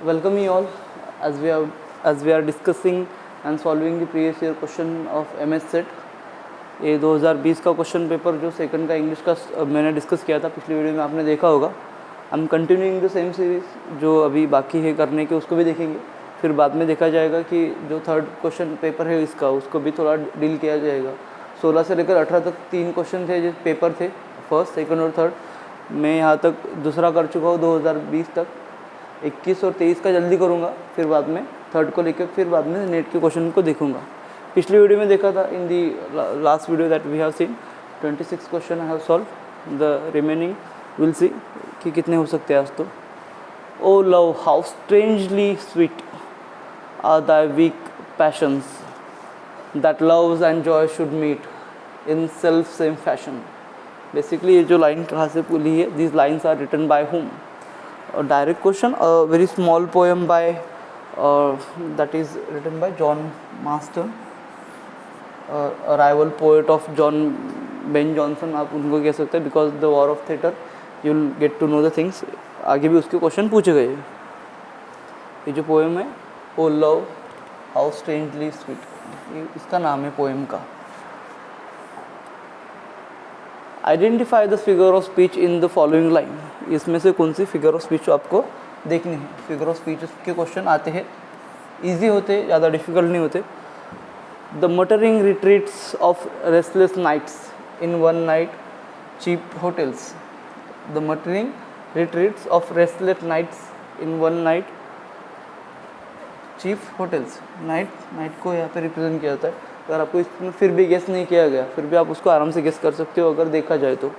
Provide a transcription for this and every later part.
Welcome you all as we are discussing and solving the previous year question of MS set. ये 2020 का question paper जो second का English का मैंने discuss किया था पिछली वीडियो में, आपने देखा होगा। I am continuing the same series, जो अभी बाकी है करने के उसको भी देखेंगे। फिर बाद में देखा जाएगा कि जो थर्ड क्वेश्चन पेपर है इसका, उसको भी थोड़ा डील किया जाएगा। 16 से लेकर 18 तक 3 क्वेश्चन थे जो पेपर थे, फर्स्ट, सेकंड और थर्ड। मैं यहाँ तक दूसरा कर चुका हूँ 2020 तक। 21 और 23 का जल्दी करूँगा, फिर बाद में थर्ड को लेकर फिर बाद में नेट के क्वेश्चन को देखूँगा। पिछली वीडियो में देखा था, in the last video that we have seen 26 question I have solve, the remaining will see कि कितने हो सकते हैं आज। तो O love how strangely sweet are thy weak passions that loves and joy should meet in self same fashion. Basically ये जो line कहाँ से ली है, these lines are written by whom? A direct question, a very small poem by that is written by John Marston, a rival poet of John Ben Jonson, आप उनको कह सकते हैं, because the war of theatre you will get to know the things। आगे भी उसके question पूछे गए। ये जो पोएम है, ओ लव हाउ स्ट्रेंजली स्वीट, इसका नाम है पोएम का। Identify the figure of speech in the following line. इसमें से कौन सी फिगर ऑफ स्पीच आपको देखनी है। फिगर ऑफ स्पीच के क्वेश्चन आते हैं, इजी होते, ज़्यादा डिफिकल्ट नहीं होते। The muttering retreats of restless nights in one night cheap hotels. The muttering retreats of restless nights in one night cheap hotels. Night को यहाँ पे रिप्रेजेंट किया जाता है। अगर आपको इसमें फिर भी गेस नहीं किया गया, फिर भी आप उसको आराम से गेस कर सकते हो अगर देखा जाए तो।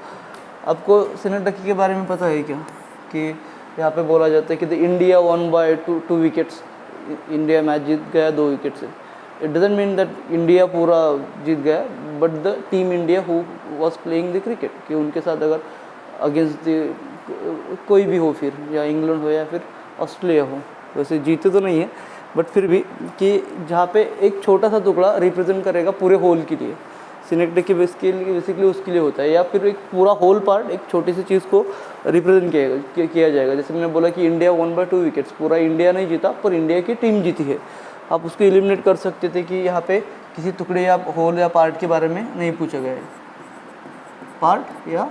आपको सिनेटकी के बारे में पता है क्या, कि यहाँ पे बोला जाता है कि the India won by 2 wickets, India match जीत गया 2 विकेट से। It doesn't mean that India पूरा जीत गया, but the team India who was playing the cricket, कि उनके साथ अगर अगेंस्ट कोई भी हो, फिर या इंग्लैंड हो या फिर ऑस्ट्रेलिया हो, वैसे जीते तो नहीं है बट फिर भी, कि जहाँ पे एक छोटा सा टुकड़ा रिप्रेजेंट करेगा पूरे होल के लिए। सिनेक्टिक के बेसिकली उसके लिए होता है, या फिर एक पूरा होल पार्ट एक छोटी सी चीज़ को रिप्रेजेंट किया जाएगा। जैसे मैंने बोला कि इंडिया 1 बाय 2 विकेट्स, पूरा इंडिया नहीं जीता पर इंडिया की टीम जीती है। आप उसको एलिमिनेट कर सकते थे कि यहाँ पे किसी टुकड़े या होल या पार्ट के बारे में नहीं पूछा गया है। पार्ट या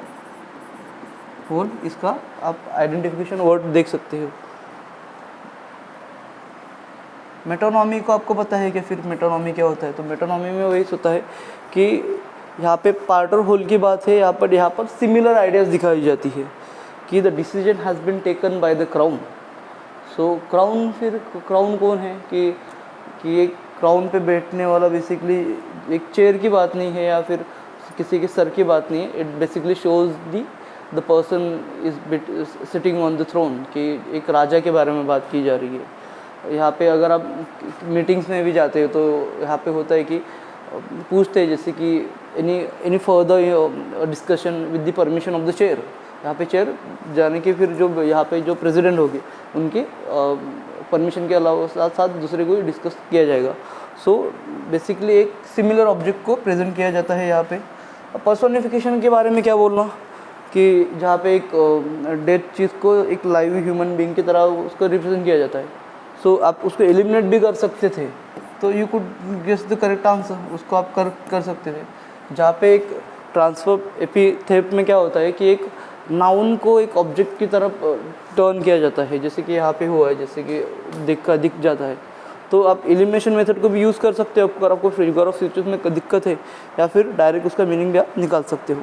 होल, इसका आप आइडेंटिफिकेशन वर्ड देख सकते हो। मेटोनॉमी को आपको पता है कि फिर मेटोनॉमी क्या होता है। तो मेटोनॉमी में वही होता है कि यहाँ पे पार्ट और होल की बात है, यहाँ पर सिमिलर आइडियाज़ दिखाई जाती है कि the decision has been taken by the crown. So crown, फिर क्राउन कौन है, कि एक क्राउन पे बैठने वाला बेसिकली एक चेयर की बात नहीं है या फिर किसी के सर की बात नहीं है। It basically shows the person is sitting on the throne, कि एक राजा के बारे में बात की जा रही है। यहाँ पे अगर आप मीटिंग्स में भी जाते हो तो यहाँ पे होता है कि पूछते हैं जैसे कि any further discussion with the permission of the chair. यहाँ पे चेयर जाने के फिर जो यहाँ पे जो प्रेसिडेंट होगी उनकी परमिशन के अलावा साथ साथ दूसरे को डिस्कस किया जाएगा। सो बेसिकली एक सिमिलर ऑब्जेक्ट को प्रेजेंट किया जाता है यहाँ पे। पर्सोनिफिकेशन के बारे में क्या बोलना, कि जहाँ पे एक डेड चीज़ को एक लाइव ह्यूमन बीइंग की तरह उसको रिप्रेजेंट किया जाता है। सो आप उसको एलिमिनेट भी कर सकते थे, तो you could guess the correct answer, उसको आप कर सकते थे। जहाँ पे एक ट्रांसफर एपिथेट में क्या होता है कि एक नाउन को एक ऑब्जेक्ट की तरफ टर्न किया जाता है, जैसे कि यहाँ पे हुआ है, जैसे कि दिख जाता है। तो आप एलिमिनेशन मेथड को भी यूज़ कर सकते हो अगर आपको फिगर ऑफ स्पीच में दिक्कत है, या फिर डायरेक्ट उसका मीनिंग भी आप निकाल सकते हो।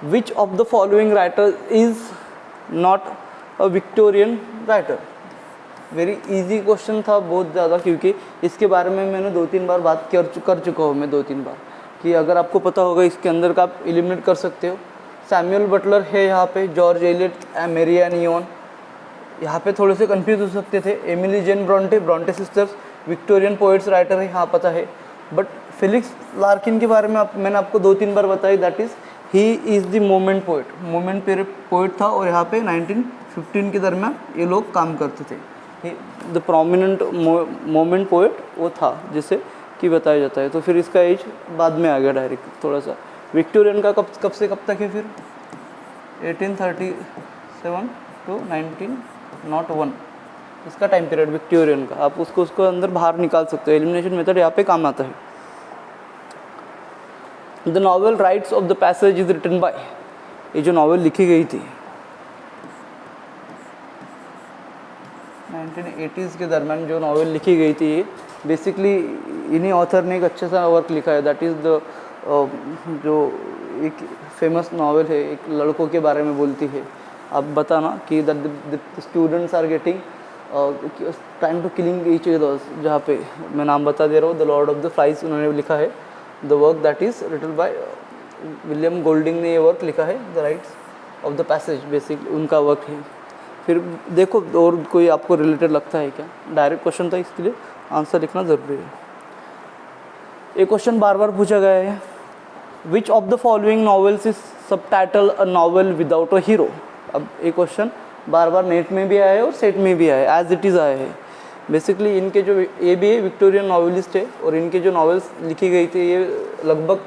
Which of the following writer is not a Victorian writer. Very easy question था बहुत ज़्यादा, क्योंकि इसके बारे में मैंने 2-3 बार बात कर चुका हूँ मैं 2-3 बार, कि अगर आपको पता होगा इसके अंदर का आप एलिमिनेट कर सकते हो। सैमुअल बटलर है यहाँ पे, George Eliot, Mary Ann Evans, यहाँ पे थोड़े से कंफ्यूज हो सकते थे। Emily Jane Bronte sisters, Victorian poets writer है, यहाँ पता है। बट फेलिक्स लार्किन के बारे में मैंने आपको 2-3 बार बताई, that is he is the moment poet था, और यहाँ पे 1915 के दरमियान ये लोग काम करते थे। द प्रोमिनेंट मोमेंट पोइट वो था जिसे कि बताया जाता है। तो फिर इसका एज बाद में आ गया डायरेक्ट थोड़ा सा। विक्टोरियन का कब से कब तक है फिर 1837 to 1901 इसका टाइम पीरियड विक्टोरियन का। आप उसको अंदर बाहर निकाल सकते हो, एलिमिनेशन मेथड यहाँ पे काम आता है। The novel rites of the passage is written by, ये जो नॉवेल लिखी गई थी 1980s के दरम्यान जो नॉवेल लिखी गई थी, बेसिकली इन्हीं ऑथर ने एक अच्छा सा वर्क लिखा है, दैट इज़ द जो एक फेमस नॉवेल है, एक लड़कों के बारे में बोलती है। आप बताना कि the students are getting time to killing each others, जहाँ पे मैं नाम बता दे रहा हूँ, the Lord of the Flies उन्होंने लिखा है। The work that is written by William Golding ने ये वर्क लिखा है, the rites of the passage, basically उनका वर्क है। फिर देखो और कोई आपको रिलेटेड लगता है क्या? डायरेक्ट क्वेश्चन था, इसके लिए आंसर लिखना ज़रूरी है। एक क्वेश्चन बार बार पूछा गया है, विच of the following novels is subtitle a novel without a hero. अब एक क्वेश्चन बार बार नेट में भी आया है और सेट में भी आया है, एज इट इज़ आया है। बेसिकली इनके जो ये भी विक्टोरियन नॉवेलिस्ट है और इनके जो नॉवेल्स लिखी गई थी, ये लगभग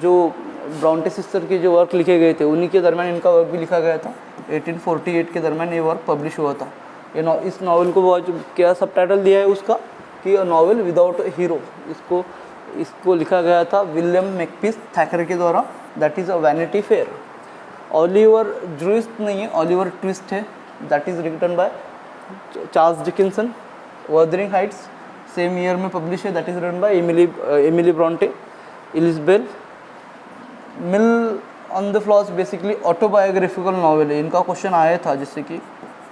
जो ब्राउंटे सिस्टर के जो वर्क लिखे गए थे उन्हीं के दरम्यान इनका वर्क भी लिखा गया था। 1848 के दरम्यान ये वर्क पब्लिश हुआ था। ये इस नॉवेल को बहुत क्या सबटाइटल दिया है उसका कि अ नॉवेल विदाउट हीरो। इसको लिखा गया था विलियम मैकपीस थैकर के द्वारा, that is a Vanity Fair. Oliver Twist नहीं है, ओलिवर ट्विस्ट है, that is written by Charles Dickinson. Wuthering Heights same year में पब्लिश है, that is written by Emily Bronte. Elizabeth Mill on the Floss basically autobiographical novel है। इनका question आया था, जैसे कि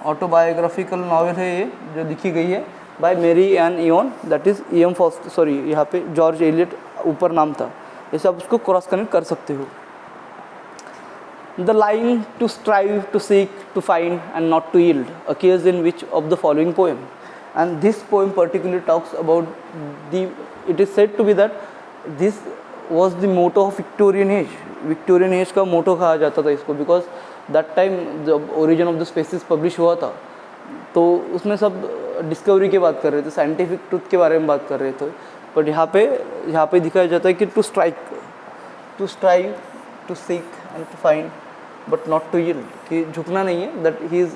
ऑटोबायोग्राफिकल नॉवेल है ये, जो लिखी गई है by Mary Ann Ian, that is E M Forster, sorry यहाँ पे जॉर्ज एलियट ऊपर नाम था, ऐसे आप उसको क्रॉस कनेक्ट कर सकते हो। The line to strive to seek to find and not to yield occurs in which of the following poem? And this poem particularly talks about it is said to be that this was the motto of Victorian age. Victorian age का motto कहा जाता था इसको, because that time जब origin of the species publish हुआ था तो उसमें सब डिस्कवरी की बात कर रहे थे, साइंटिफिक ट्रुथ के बारे में बात कर रहे थे। बट यहाँ पे दिखाया जाता है कि to strive to seek and to find but not to yield, कि झुकना नहीं है, that he is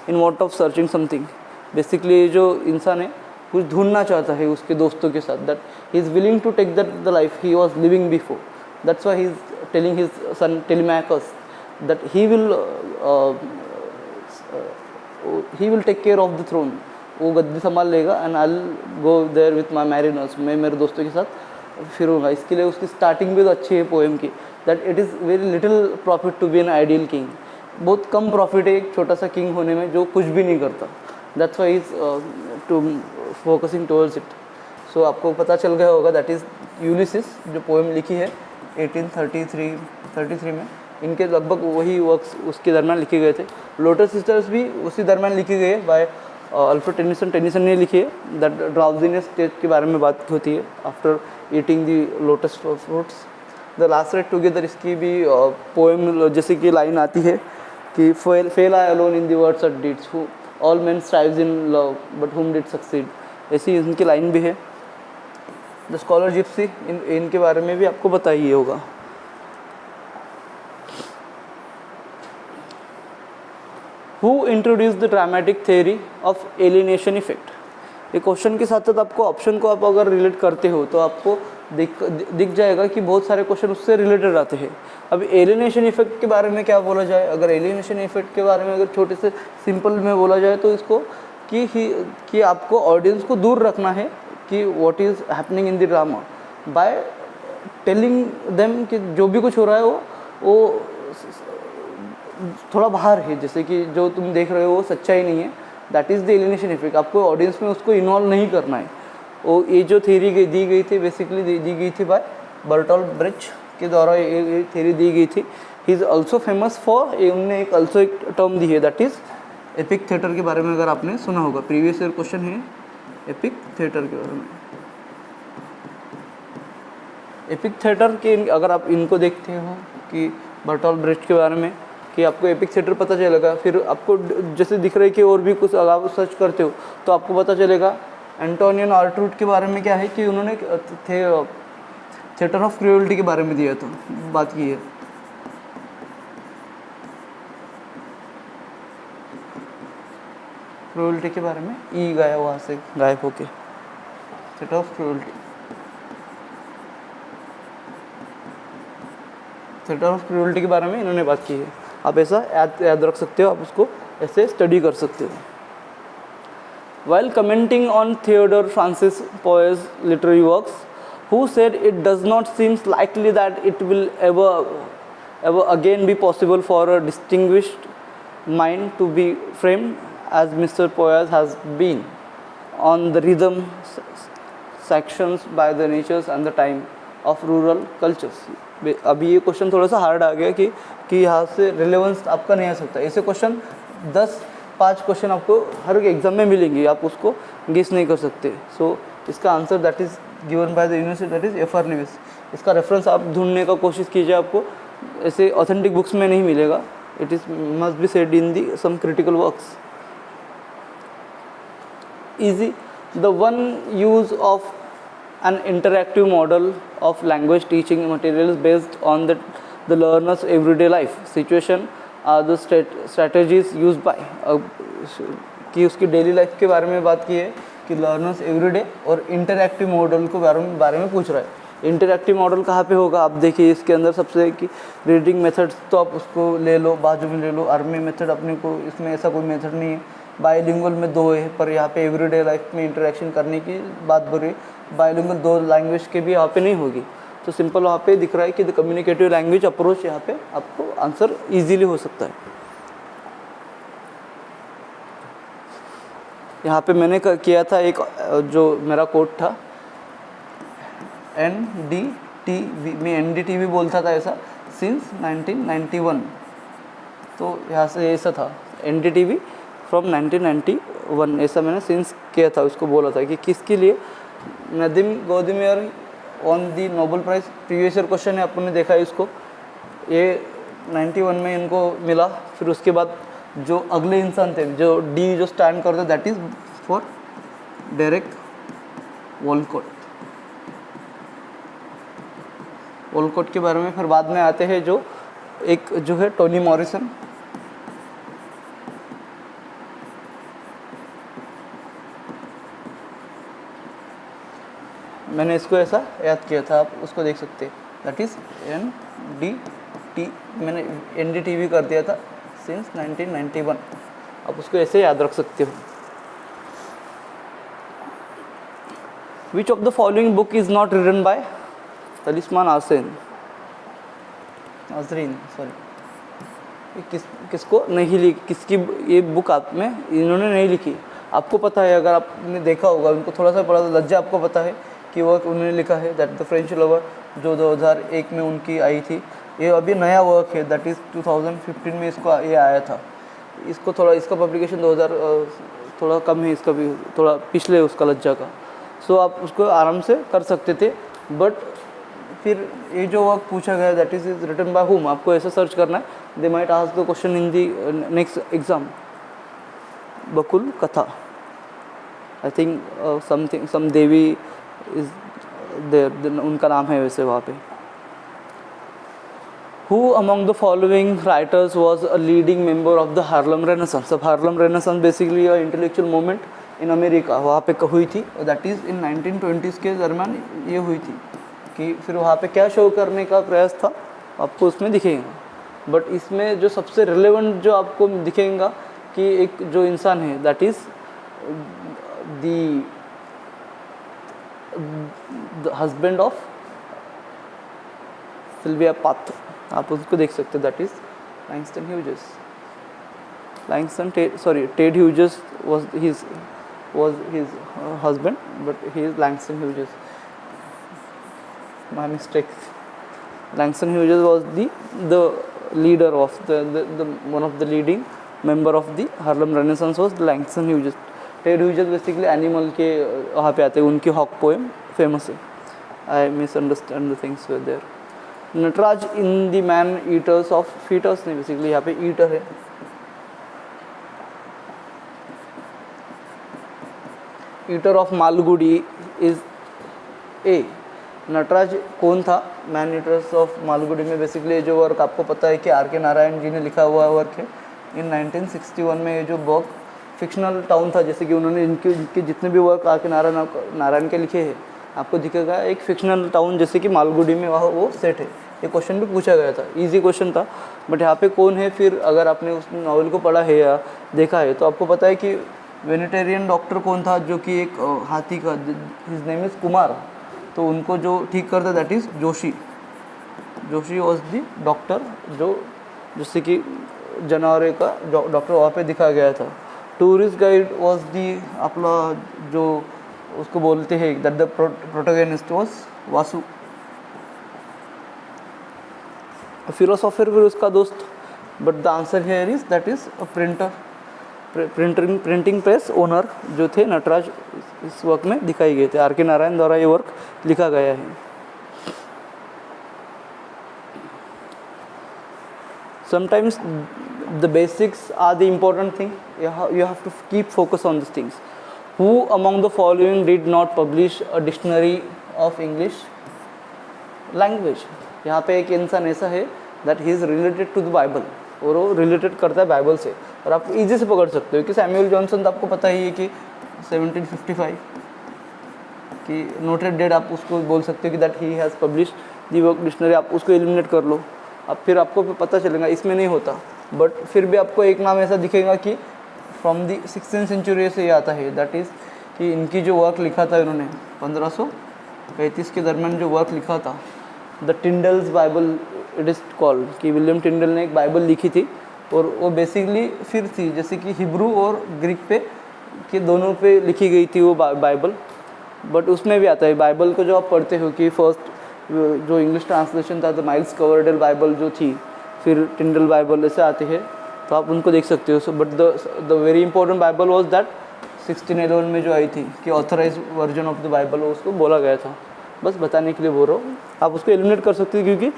in want of searching something. Basically जो इंसान है कुछ ढूंढना चाहता है उसके दोस्तों के साथ, that he is willing to take that the life he was living before. That's why he is telling his son Telemachus that he will take care of the throne, वो गद्दी संभाल लेगा, and I'll go there with my mariners, मैं मेरे दोस्तों के साथ फिरूंगा। इसके लिए उसकी स्टार्टिंग भी तो अच्छी है पोएम की, that it is very little profit to be an ideal king, बहुत कम प्रॉफिट है एक छोटा सा किंग होने में जो कुछ भी नहीं करता। That's why he is to focusing towards it। So आपको पता चल गया होगा, that is यूलिसिस जो पोएम लिखी है 1833 में, इनके लगभग वही वर्क्स उसके दरम्यान लिखे गए थे। लोटस सिस्टर्स भी उसी दरम्यान लिखी गई है बाय अल्फ्रेड टेनिसन ने लिखी है। दैट ड्राउजीनेस स्टेट के बारे में बात होती है after eating the lotus fruits. The last ride together, इसकी भी पोएम जैसे कि लाइन आती है कि fail I alone in the words of deeds, who all main strives in love but हुम डिड सक्सीड, ऐसी इनकी लाइन भी है। द स्कॉलर जिप्सी, इनके बारे में भी आपको पता ही होगा। Who introduce the dramatic theory of alienation effect. ये क्वेश्चन के साथ साथ आपको ऑप्शन को आप अगर रिलेट करते हो तो आपको दिख जाएगा कि बहुत सारे क्वेश्चन उससे रिलेटेड आते हैं। अब एलिनेशन इफेक्ट के बारे में क्या बोला जाए? अगर एलिनेशन इफेक्ट के बारे में अगर छोटे से सिंपल में बोला जाए तो इसको कि आपको ऑडियंस को दूर रखना है कि what is happening in the drama by telling them कि जो भी कुछ हो रहा है वो थोड़ा बाहर है, जैसे कि जो तुम देख रहे हो वो सच्चाई नहीं है। That is the alienation effect. आपको ऑडियंस में उसको इन्वॉल्व नहीं करना है। वो ये जो थ्योरी दी गई थी बेसिकली दी गई थी बाय बर्टोल्ट ब्रेcht के द्वारा ये थ्योरी दी गई थी। He is also famous for, उन्होंने एक ऑल्सो एक टर्म दी है दैट इज़ एपिक थिएटर के बारे में अगर आपने सुना होगा, प्रीवियस ईयर क्वेश्चन है एपिक थिएटर के बारे में। एपिक थिएटर के अगर आप इनको देखते हो कि बर्टोल्ट ब्रेcht के बारे में कि आपको एपिक थिएटर पता चलेगा। फिर आपको जैसे दिख रहा है कि और भी कुछ अगर आप सर्च करते हो तो आपको पता चलेगा एंटोनियन आर्टरूट के बारे में क्या है कि उन्होंने थिएटर ऑफ क्रूएल्टी के बारे में दिया था, बात की है। क्रूएल्टी के बारे में ई गया वहाँ से गायब होके, set of cruelty, set of cruelty के बारे में इन्होंने बात की है। आप ऐसा याद रख सकते हो, आप उसको ऐसे स्टडी कर सकते हो। While commenting on Theodore Francis Poe's literary works, who said it does not seem likely that it will ever again be possible for a distinguished mind to be framed as Mr. Poyas has been on the rhythm sections by the natures and the time of rural cultures। अभी ये question थोड़ा सा hard आ गया कि यहाँ से relevance आपका नहीं आ सकता। ऐसे क्वेश्चन 10-5 क्वेश्चन आपको हर एग्जाम में मिलेंगे, आप उसको गेस नहीं कर सकते। सो इसका answer that is given by the university, that is FR Lewis. इसका रेफरेंस आप ढूंढने का कोशिश कीजिए, आपको ऐसे ऑथेंटिक बुक्स में नहीं मिलेगा। It is must be said in the some critical works. Easy, the one use of an interactive model of language teaching materials based on the learner's everyday life situation are the strategies used by कि उसकी daily life के बारे में बात की है कि learners everyday और इंटरैक्टिव मॉडल को बारे में पूछ रहा है। इंटरैक्टिव मॉडल कहाँ पे होगा, आप देखिए इसके अंदर सबसे कि रीडिंग मेथड्स तो आप उसको ले लो, बाजू में ले लो। आर्मी मेथड अपने को इसमें ऐसा कोई मेथड नहीं है। बायलिंगुअल में 2 है, पर यहाँ पे एवरीडे लाइफ में इंटरेक्शन करने की बात बोल रही है। बायलिंगुअल 2 लैंग्वेज के भी यहाँ पे नहीं होगी, तो सिंपल वहाँ पे दिख रहा है कि द कम्युनिकेटिव लैंग्वेज अप्रोच, यहाँ पे आपको आंसर इजीली हो सकता है। यहाँ पे मैंने किया था एक जो मेरा कोड था NDTV, मैं NDTV बोलता था ऐसा सिंस 1991, तो यहाँ से ऐसा था NDTV फ्रॉम 1991, ऐसा मैंने सिंस किया था। उसको बोला था कि किसके लिए, Nadine Gordimer on the Nobel prize, previous year question है, अपन ने देखा है इसको। ये 91 में इनको मिला। फिर उसके बाद जो अगले इंसान थे, जो डी जो स्टैंड करते, that is for Derek Walcott. Walcott के बारे में फिर बाद में आते हैं जो एक जो है टोनी मॉरिसन। मैंने इसको ऐसा याद किया था, आप उसको देख सकते हैं, दैट इज़ NDT, मैंने NDTV कर दिया था सिंस 1991, आप उसको ऐसे याद रख सकते हो। Which of the following book is not written by Taslima Nasrin, sorry, किसको नहीं लिखी, किसकी ये बुक आप में इन्होंने नहीं लिखी। आपको पता है, अगर आपने देखा होगा, उनको थोड़ा सा पढ़ा, तो लज्जा आपको पता है कि वर्क उन्होंने लिखा है, दैट द फ्रेंच लवर, जो 2001 में उनकी आई थी। ये अभी नया वर्क है, दैट इज़ 2015 में इसको ये आया था। इसको थोड़ा, इसका पब्लिकेशन 2000 थोड़ा कम है, इसका भी थोड़ा पिछले उसका लज्जा का। सो आप उसको आराम से कर सकते थे। बट फिर ये जो वर्क पूछा गया, that is written by whom, आपको ऐसा सर्च करना है। They might ask the question in the next exam. Bakul Katha, I think some Devi is there, उनका नाम है वैसे वहाँ पे। Who among the following writers was a leading member of the Harlem Renaissance? अब Harlem Renaissance basically a intellectual movement in America, वहाँ पे हुई थी, that is in 1920s के दरम्यान ये हुई थी। कि फिर वहाँ पे क्या शो करने का प्रयास था, आपको उसमें दिखेगा। बट इसमें जो सबसे रिलेवेंट जो आपको दिखेगा कि एक जो इंसान है, that is the husband of Sylvia Plath, आप उसको देख सकते हो, that is Langston Hughes. Ted Hughes was his husband, but he is Langston Hughes. My mistake. Langston Hughes was the leader of the one of the leading member of the Harlem Renaissance was Langston Hughes. Ted Hughes basically animal के वहाँ पे आते हैं, उनकी hoc poem famous है। I misunderstand the things were there. Nataraj in the man eaters of fitters नहीं, basically यहाँ पे ईटर है। Eater of Malgudi is a. Nataraj कौन था मैन ईटर्स ऑफ मालगुडी में? बेसिकली जो वर्क आपको पता है कि आर के नारायण जी ने लिखा हुआ वर्क है। इन 1961 में ये जो बुक फिक्शनल टाउन था, जैसे कि उन्होंने इनके जितने भी वर्क आके नारायण के लिखे हैं आपको दिखेगा एक फिक्शनल टाउन जैसे कि मालगुडी में वहाँ वो सेट है। ये क्वेश्चन भी पूछा गया था, इजी क्वेश्चन था। बट यहाँ पे कौन है, फिर अगर आपने उस नॉवल को पढ़ा है या देखा है तो आपको पता है कि वेनेटेरियन डॉक्टर कौन था, जो कि एक हाथी का, हिज नेम इज़ कुमार, तो उनको जो ठीक करता that is Joshi. Joshi was the doctor, जो जैसे कि जानवरों का डॉक्टर वहाँ पे दिखा गया था। टूरिस्ट गाइड वॉज दी अपना जो उसको बोलते हैं that the protagonist was Vasu. Philosopher फिर उसका दोस्त, but the answer here is that is a printer, printing press owner जो थे नटराज इस वर्क में दिखाई गए थे। आर.के. नारायण द्वारा ये वर्क लिखा गया है। Sometimes the basics are the important thing. You have to keep focus on these things. Who among the following did not publish a dictionary of English language? यहाँ पे एक इंसान ऐसा है that he is related to the Bible, और वो related करता है बाइबल से, और आप इजी से पकड़ सकते हो कि सैमुअल जॉनसन तो आपको पता ही है कि 1755 कि नोटेड डेट, आप उसको बोल सकते हो कि that he has publish the work dictionary. आप उसको एलिमिनेट कर लो, अब फिर आपको पता चलेगा इसमें नहीं होता, बट फिर भी आपको एक नाम ऐसा दिखेगा कि फ्रॉम दी 16th सेंचुरी से ये आता है, दैट इज़ कि इनकी जो वर्क लिखा था इन्होंने 1535 के दरमियान जो वर्क लिखा था, the Tyndale's Bible it is called, कि विलियम टिंडल ने एक बाइबल लिखी थी, और वो बेसिकली फिर थी जैसे कि हिब्रू और ग्रीक पे कि दोनों पे लिखी गई थी वो बाइबल। बट उसमें भी आता है बाइबल को जो आप पढ़ते हो कि फर्स्ट जो इंग्लिश ट्रांसलेशन था द माइल्स कवरडेल बाइबल जो थी, फिर टिंडल बाइबल ऐसे आते हैं, तो आप उनको देख सकते हो। But the very important Bible was that 1611 में जो आई थी कि authorise version of the Bible, उसको बोला गया था। बस बताने के लिए बोल रहा हूँ, आप उसको एलिमिनेट कर सकते हो क्योंकि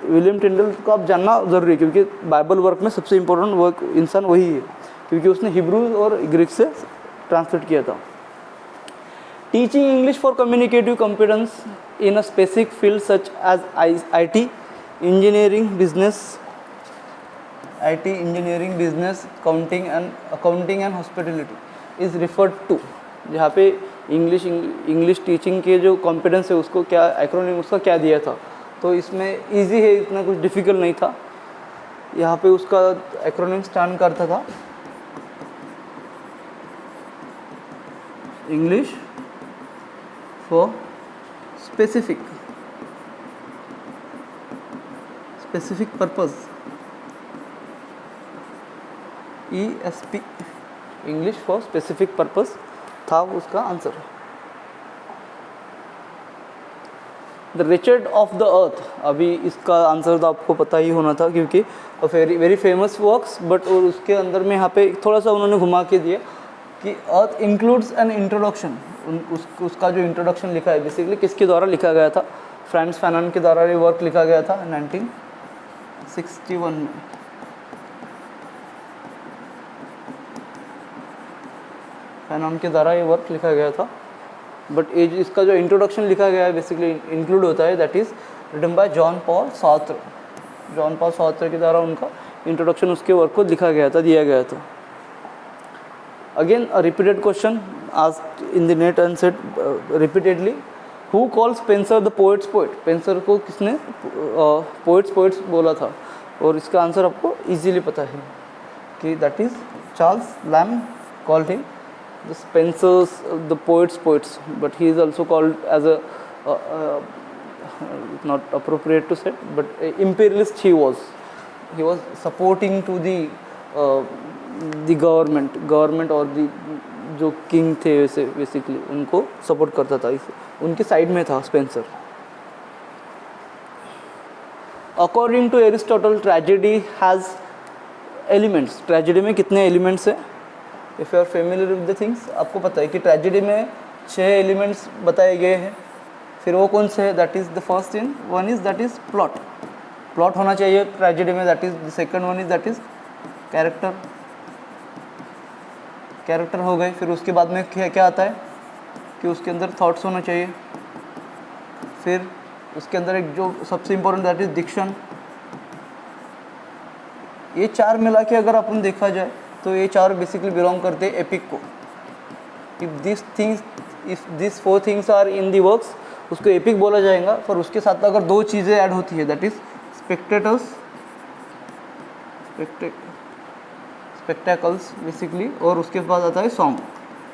विलियम टिंडल को आप जानना ज़रूरी है, क्योंकि बाइबल वर्क में सबसे इंपॉर्टेंट वर्क इंसान वही है, क्योंकि उसने हिब्रू और ग्रीक से ट्रांसलेट किया था। Teaching English for communicative competence in a specific field such as IT, engineering, business, accounting and hospitality is referred to। जहाँ पे इंग्लिश टीचिंग के जो कॉम्पिटेंस है उसको क्या एक्रोनिम उसका क्या दिया था, तो इसमें इजी है, इतना कुछ डिफ़िकल्ट नहीं था। यहाँ पे उसका एक्रोनिम स्टैंड करता था English for specific purpose, ESP, English for specific purpose था उसका answer. The Richard of the earth, अभी इसका आंसर तो आपको पता ही होना था क्योंकि वेरी फेमस वर्क्स, बट और उसके अंदर में यहाँ पे थोड़ा सा उन्होंने घुमा के दिया कि अर्थ इंक्लूड्स एन इंट्रोडक्शन। उसका जो इंट्रोडक्शन लिखा है बेसिकली किसके द्वारा लिखा गया था, फ्रांस फैनन के द्वारा ये वर्क लिखा गया था 1961 में। फैनन के द्वारा ये वर्क लिखा गया था, बट ये इसका जो इंट्रोडक्शन लिखा गया है बेसिकली इंक्लूड होता है that is written by John Paul Sartre के द्वारा उनका इंट्रोडक्शन उसके वर्क को लिखा गया था, दिया गया था। Again a repeated question asked in the net and said repeatedly, who called Spencer the poet's poet? Spencer को किसने पोएट्स बोला था, और इसका आंसर आपको इजीली पता है कि that is Charles lamb called him the Spencer's the poets, but he is also called as a not appropriate to say, but imperialist he was supporting to the government और जो king थे वैसे basically उनको support करता था, इसे उनके side में था Spenser. According to Aristotle tragedy has elements, tragedy में कितने एलिमेंट्स हैं? If you are familiar with the things, आपको पता है कि ट्रेजेडी में 6 एलिमेंट्स बताए गए हैं। फिर वो कौन से है? That is the first one is that is plot होना चाहिए ट्रेजेडी में। That is the second one is that is character हो गए। फिर उसके बाद में क्या आता है कि उसके अंदर थॉट्स होना चाहिए। फिर उसके अंदर एक जो सबसे इम्पोर्टेंट दैट इज डिक्शन। ये 4 मिला के अगर अपन देखा जाए तो ये चार बेसिकली बिलोंग करते हैं एपिक को। If this 4 things are in the works, उसको एपिक बोला जाएगा। पर उसके साथ अगर 2 चीज़ें ऐड होती है, दैट इज स्पेक्टेकल्स बेसिकली, और उसके बाद आता है सॉन्ग।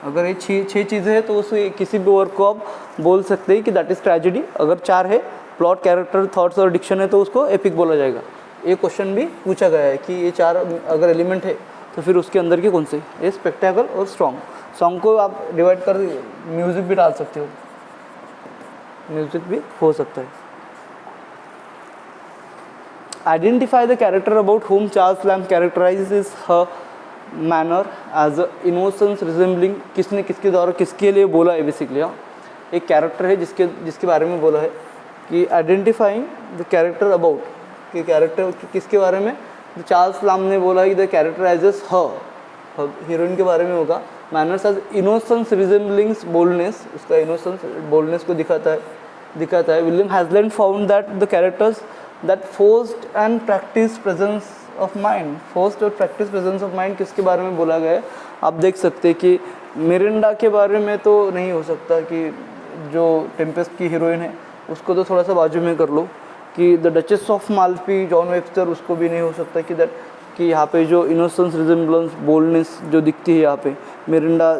अगर ये 6 चीज़ें हैं तो उस किसी भी वर्क को आप बोल सकते हैं कि दैट इज ट्रेजेडी। अगर 4 है, प्लॉट, कैरेक्टर, थॉट्स और डिक्शन है, तो उसको एपिक बोला जाएगा। ये क्वेश्चन भी पूछा गया है कि ये 4 अगर एलिमेंट है तो फिर उसके अंदर के कौन से, ये स्पेक्टेकल और सॉन्ग को आप डिवाइड कर म्यूजिक भी डाल सकते हो, म्यूजिक भी हो सकता है। Identify the character about whom Charles Lamb characterises her manner as a innocence resembling. किसने किसके द्वारा किसके लिए बोला है बेसिकली। एक कैरेक्टर है जिसके बारे में बोला है कि आइडेंटिफाइंग द कैरेक्टर अबाउट, कि कैरेक्टर किसके बारे में, चार्ल्स लैम्ब ने बोला कि द कैरेक्टराइजेस हर, हीरोइन के बारे में होगा। Manners age innocence resemblings boldness, उसका इनोसेंस बोल्डनेस को दिखाता है। William Hazlitt found that the characters that forced and practice presence of mind, forced और प्रैक्टिस प्रेजेंस ऑफ माइंड किसके बारे में बोला गया है। आप देख सकते हैं कि मिरिंडा के बारे में तो नहीं हो सकता, कि जो टेम्पेस्ट की हीरोइन है उसको तो थोड़ा सा बाजू में कर लो, कि the duchess of Malfi John Webster, उसको भी नहीं हो सकता कि यहाँ पे जो इनोसेंस रिजेंबलेंस बोल्डनेस जो दिखती है यहाँ पे, Mirinda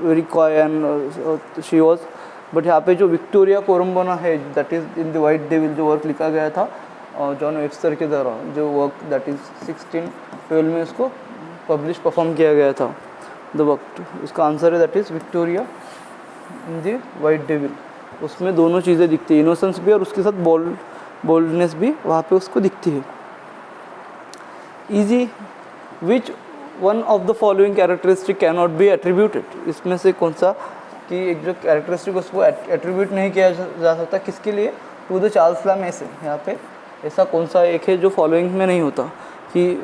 very coy and she was. But यहाँ पे जो विक्टोरिया कोरम्बोना है, that is in the white devil, जो वर्क लिखा गया था जॉन वेब्स्टर के द्वारा, जो वर्क दैट इज़ 1612 में उसको परफॉर्म किया गया था द वर्क। उसका आंसर है that is Victoria in the white devil. उसमें दोनों चीज़ें दिखती है, इनोसेंस भी और उसके साथ बोल्डनेस भी वहाँ पे उसको दिखती है। Easy, which one of the following characteristic can not be attributed, इसमें से कौन सा कि एक जो कैरेक्टरिस्टिक उसको एट्रीब्यूट नहीं किया जा सकता, किसके लिए, टू द चार्ल्स लैम्ब। ऐसे यहाँ पे ऐसा कौन सा एक है जो फॉलोइंग में नहीं होता, कि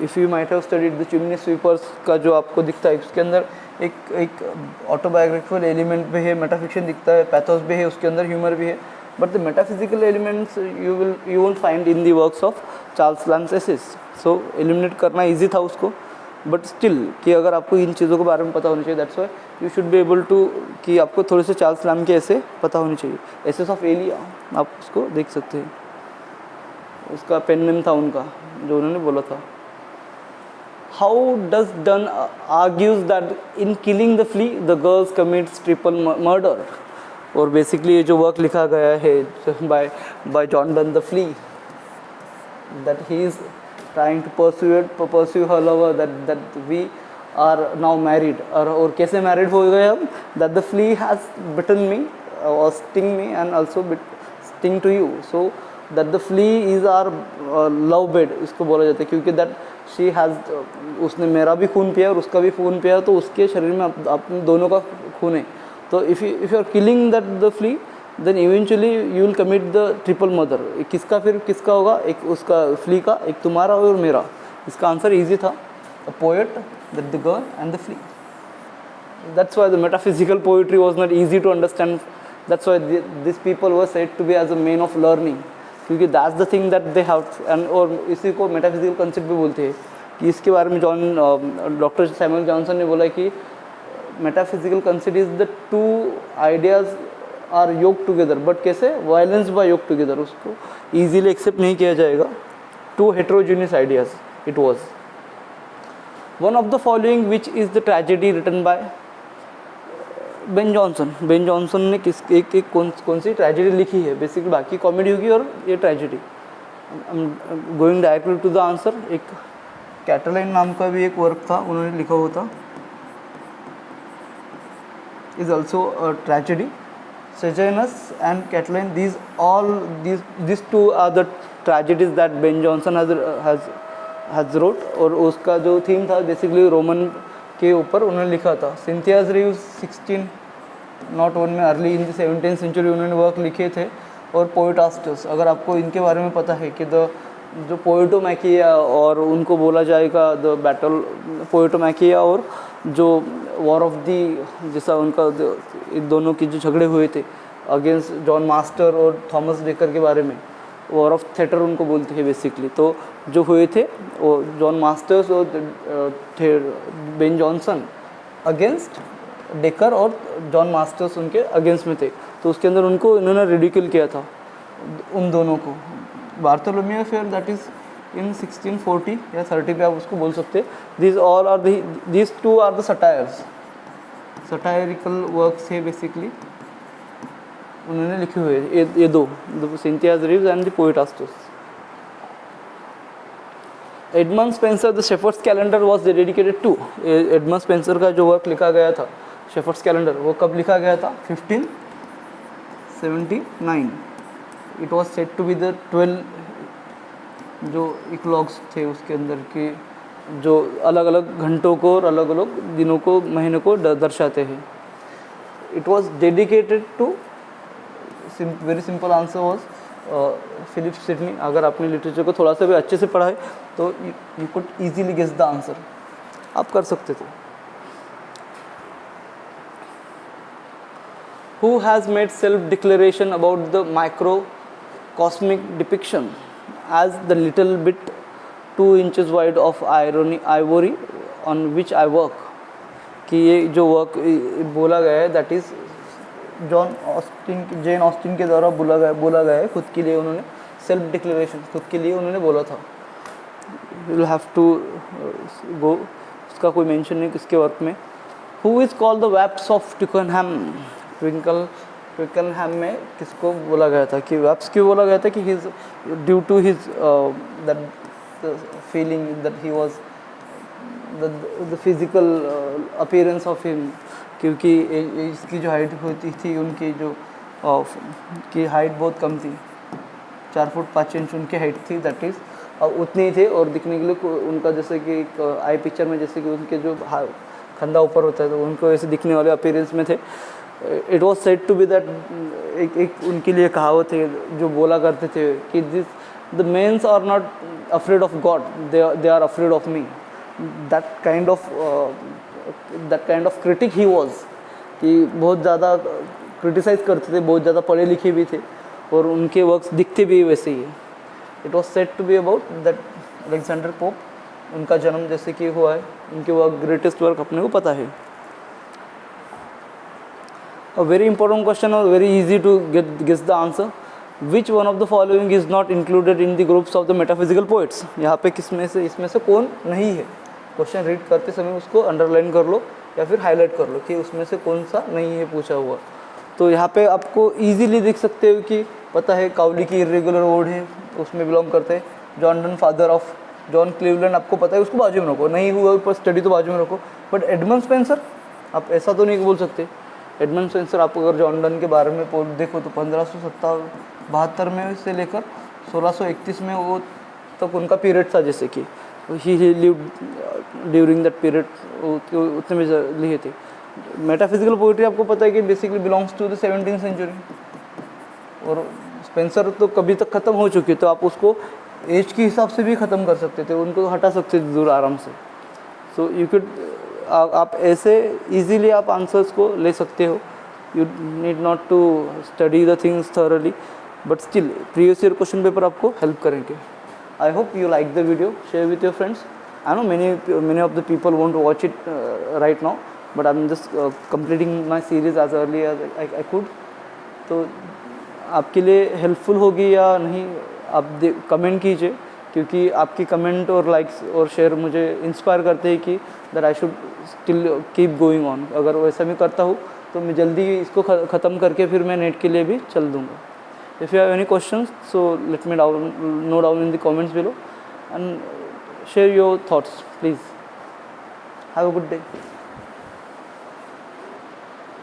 if you might have studied the chimney sweepers का जो आपको दिखता है, उसके अंदर एक ऑटोबायोग्राफिकल एलिमेंट भी है, मेटाफिक्शन दिखता है, पैथोस भी है, उसके अंदर ह्यूमर भी है। But the metaphysical elements you won't find in the works of Charles Lamb's essays. So eliminate करना ईजी था उसको, बट स्टिल कि अगर आपको इन चीज़ों के बारे में पता होनी चाहिए, that's why you should be able to, कि आपको थोड़े से चार्ल्स लैम्ब के ऐसे पता होनी चाहिए। एसेस ऑफ एलिया आप उसको देख सकते हैं, उसका पेन नेम था उनका जो उन्होंने बोला था। How does Donne argues that in killing the flea the girls commits triple murder. और बेसिकली ये जो वर्क लिखा गया है by John Donne the flea, that he is trying to pursue her lover, that we are now married, और कैसे married हो गए हम, that the flea has bitten me or sting me and also sting to you, so that the flea is our love bed, इसको बोला जाता है, क्योंकि that she has उसने मेरा भी खून पिया और उसका भी खून पिया, तो उसके शरीर में अपने दोनों का खून है। तो if you are killing the flea, then eventually you will commit the triple murder। किसका फिर किसका होगा, एक उसका फ्ली का, एक तुम्हारा और मेरा। इसका आंसर इजी था, a poet, the girl and the flea। That's why the metaphysical poetry was not easy to understand, that's why these people were said to be as a men of learning, क्योंकि that's the thing that they have, and और इसी को metaphysical concept भी बोलते हैं। कि इसके बारे में डॉक्टर सैमुअल जॉनसन ने बोला कि metaphysical concept is the two ideas are yoked together, but कैसे, वायलेंस बाय योग टुगेदर, उसको ईजीली एक्सेप्ट नहीं किया जाएगा। Two heterogeneous ideas it was. One of the following which is the tragedy written by Ben Jonson. Ben Jonson ने कौन सी tragedy लिखी है, basically बाकी कॉमेडी होगी और ये tragedy. Going directly to the answer, एक कैटलाइन नाम का भी एक वर्क था, उन्होंने लिखा हुआ था, is also a tragedy. Sejanus and Catiline, these two are the tragedies that Ben Jonson has wrote, और उसका जो थीम था बेसिकली रोमन के ऊपर उन्होंने लिखा था। सिंथियाज रिव्यूज 1601 में early in the 17th century उन्होंने वर्क लिखे थे। और पोएटास्टस, अगर आपको इनके बारे में पता है कि जो पोएटोमैकिया, और उनको बोला जाएगा द बैटल पोएटोमैकिया, और जो वॉर ऑफ दी, जैसा उनका इन दोनों की जो झगड़े हुए थे अगेंस्ट जॉन मास्टर और थॉमस बेकर के बारे में, वॉर ऑफ थिएटर उनको बोलते हैं बेसिकली। तो जो हुए थे वो जॉन मास्टर्स और बेन जॉनसन अगेंस्ट डेकर, और जॉन मास्टर्स उनके अगेंस्ट में थे। तो उसके अंदर उनको इन्होंने रिडिक्यूल किया था उन दोनों को। Bartholomew affair that is in 1640 या 30 पे आप उसको बोल सकते हैं। These two are the satires, satirical works है बेसिकली उन्होंने लिखे हुए ये दो, Cynthia's Revels and the Poetasters. Edmund Spenser the Shepherd's Calendar was dedicated to, Edmund Spenser का जो वर्क लिखा गया था शेफर्ड्स कैलेंडर, वो कब लिखा गया था? 1579। It was said to be the 12 जो इक्लॉग्स थे उसके अंदर के, जो अलग अलग घंटों को और अलग अलग दिनों को, महीनों को दर्शाते हैं। It was dedicated to, very simple answer was Philip Sidney. अगर आपने लिटरेचर को थोड़ा सा भी अच्छे से पढ़ा है तो you could easily guess the answer, आप कर सकते थे। Who has made self-declaration about the microcosmic depiction as the little bit 2 inches wide of ivory on which I work? कि ये जो वर्क बोला गया है दैट इज़ जेन ऑस्टिन के द्वारा बोला गया है। खुद के लिए उन्होंने सेल्फ डिक्लेरेशन खुद के लिए उन्होंने बोला था। You will have to go, उसका कोई मेंशन नहीं किसके वर्क में। हु इज़ कॉल्ड द वैप्स ऑफ ट्विकनहैम? ट्विकनहैम में किसको बोला गया था कि वैप्स क्यों बोला गया था? कि his due to his that feeling that he was the physical appearance of him, क्योंकि इसकी जो हाइट होती थी उनकी जो की हाइट बहुत कम थी, 4 फुट 5 इंच उनकी हाइट थी, दैट इज़ उतनी ही थे। और दिखने के लिए उनका जैसे कि एक आई पिक्चर में जैसे कि उनके जो कंधा ऊपर होता है तो उनको ऐसे दिखने वाले अपीयरेंस में थे। It was said to be that, एक उनके लिए कहावत है जो बोला करते थे कि this the mens are not afraid of God, they are afraid of me. That kind of critic he was, कि बहुत ज़्यादा क्रिटिसाइज़ करते थे, बहुत ज़्यादा पढ़े लिखे भी थे और उनके वर्क्स दिखते भी वैसे ही है। It was said to be about that Alexander Pope, उनका जन्म जैसे कि हुआ है, उनके वर्क ग्रेटेस्ट वर्क अपने को पता है। A very important question or very easy to guess the answer. Which one of the following is not included in the groups of the metaphysical poets? यहाँ पे किसमें से इसमें से कौन नहीं है? क्वेश्चन रीड करते समय उसको अंडरलाइन कर लो या फिर हाईलाइट कर लो कि उसमें से कौन सा नहीं है पूछा हुआ। तो यहाँ पे आपको इजीली देख सकते हो कि पता है काउली की इरेगुलर वर्ड है, उसमें बिलोंग करते हैं। John father of John Cleveland आपको पता है, उसको बाजू में रखो, नहीं हुआ पर स्टडी तो बाजू में रखो। बट एडमंड स्पेंसर आप ऐसा तो नहीं बोल सकते। एडमंड स्पेंसर आप अगर जॉन डन के बारे में देखो तो 1572 में से लेकर 1631 में वो तक उनका पीरियड था, जैसे कि ही लिव्ड ड्यूरिंग दैट पीरियड, उतने में लिए थे। मेटाफिजिकल पोइट्री आपको पता है कि basically belongs to the 17th century, और स्पेंसर तो कभी तक ख़त्म हो चुकी, तो आप उसको एज के हिसाब से भी ख़त्म कर सकते थे, उनको हटा सकते थे दूर आराम से। सो यू कुड, आप ऐसे इजीली आप आंसर्स को ले सकते हो। You need not to study the things thoroughly, but still previous year question paper आपको हेल्प करेंगे। I hope you like the video, share with your friends. I know many of the people won't watch it right now, but I'm just completing my series as early as I could. तो आपके लिए helpful होगी या नहीं आप comment कीजिए, क्योंकि आपकी कमेंट और लाइक्स और शेयर मुझे इंस्पायर करते हैं कि that I should still keep going on. अगर वैसा मैं करता हूँ तो मैं जल्दी इसको ख़त्म करके फिर मैं नेट के लिए भी चल दूँगा। If you have any questions so let me know down in the comments below and share your thoughts please. Have a good day.